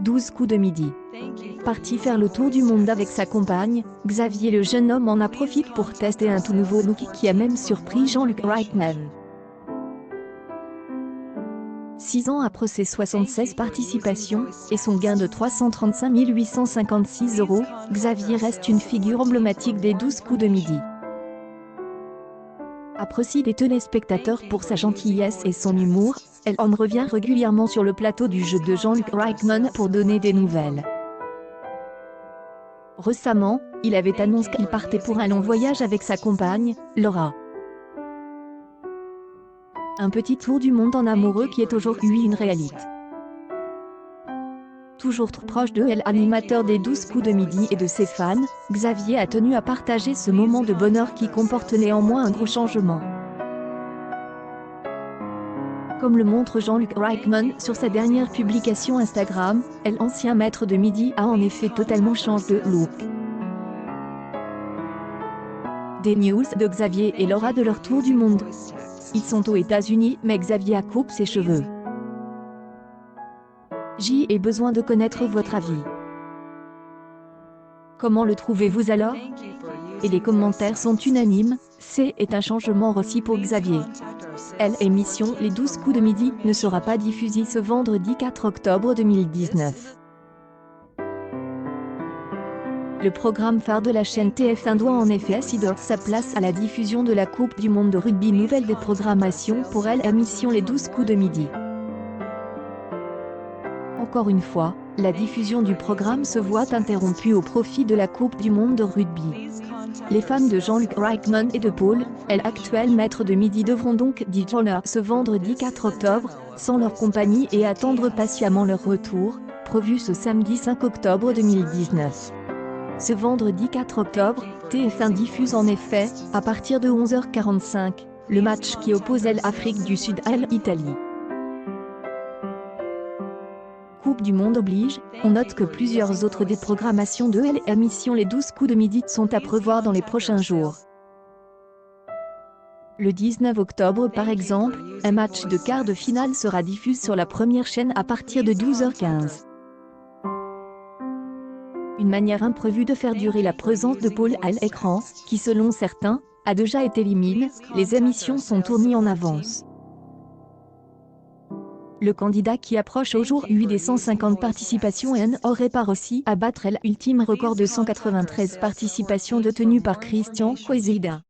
12 coups de midi. Parti faire le tour du monde avec sa compagne, Xavier le jeune homme en a profité pour tester un tout nouveau look qui a même surpris Jean-Luc Reichmann. 6 ans après ses 76 participations, et son gain de 335 856 €, Xavier reste une figure emblématique des 12 coups de midi. Apprécié des téléspectateurs pour sa gentillesse et son humour, elle en revient régulièrement sur le plateau du jeu de Jean-Luc Reichmann pour donner des nouvelles. Récemment, il avait annoncé qu'il partait pour un long voyage avec sa compagne, Laura. Un petit tour du monde en amoureux qui est aujourd'hui une réalité. Toujours trop proche de l'animateur des 12 coups de midi et de ses fans, Xavier a tenu à partager ce moment de bonheur qui comporte néanmoins un gros changement. Comme le montre Jean-Luc Reichmann sur sa dernière publication Instagram, l'ancien maître de midi a en effet totalement changé de look. Des news de Xavier et Laura de leur tour du monde. Ils sont aux États-Unis, mais Xavier a coupé ses cheveux. J'ai besoin de connaître votre avis. Comment le trouvez-vous alors? Et les commentaires sont unanimes, c'est un changement aussi pour Xavier. L'émission Les 12 coups de midi ne sera pas diffusée ce vendredi 4 octobre 2019. Le programme phare de la chaîne TF1 doit en effet céder sa place à la diffusion de la Coupe du monde de rugby. Nouvelle des programmations pour l'émission Les 12 coups de midi. Encore une fois, la diffusion du programme se voit interrompue au profit de la Coupe du monde de rugby. Les fans de Jean-Luc Reichmann et de Paul, l'actuel maître de midi, devront donc déjeuner ce vendredi 4 octobre, sans leur compagnie et attendre patiemment leur retour, prévu ce samedi 5 octobre 2019. Ce vendredi 4 octobre, TF1 diffuse en effet, à partir de 11h45, le match qui oppose l'Afrique du Sud à l'Italie. Coupe du monde oblige, on note que plusieurs autres déprogrammations de l'émission Les 12 coups de midi sont à prévoir dans les prochains jours. Le 19 octobre par exemple, un match de quart de finale sera diffusé sur la première chaîne à partir de 12h15. Une manière imprévue de faire durer la présence de Paul à l'écran, qui selon certains, a déjà été éliminé, les émissions sont tournées en avance. Le candidat qui approche aujourd'hui des 150 participations aurait pas réussi à battre l'ultime record de 193 participations détenu par Christian Quezada.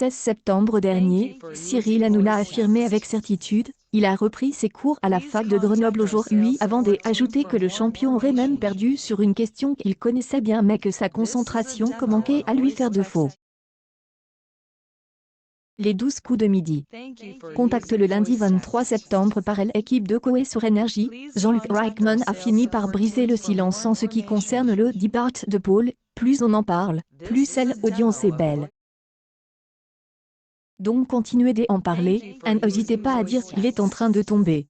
16 septembre dernier, Cyril Hanouna a affirmé avec certitude, il a repris ses cours à la fac de Grenoble aujourd'hui avant d'ajouter que le champion aurait même perdu sur une question qu'il connaissait bien mais que sa concentration manquait à lui faire défaut. Les 12 coups de midi. Contacte le lundi 23 septembre par l'équipe de Coé sur Énergie, Jean-Luc Reichmann a fini par briser le silence en ce qui concerne le départ de Paul, plus on en parle, plus l'audience est belle. Donc continuez d'en parler, n'hésitez pas à dire qu'il est en train de tomber.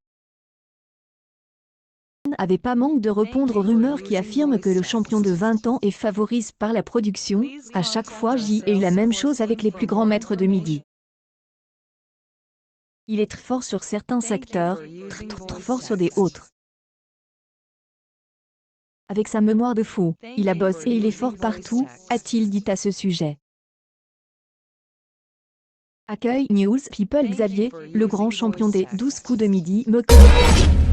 N'avait pas manque de répondre aux rumeurs qui affirment que le champion de 20 ans est favorisé par la production, à chaque fois j'ai eu la même chose avec les plus grands maîtres de midi. Il est très fort sur certains secteurs, très fort sur des autres. Avec sa mémoire de fou, il a bossé et il est fort partout, a-t-il dit à ce sujet. Accueil News People. Xavier, le grand champion des 12 coups de midi, me connaît.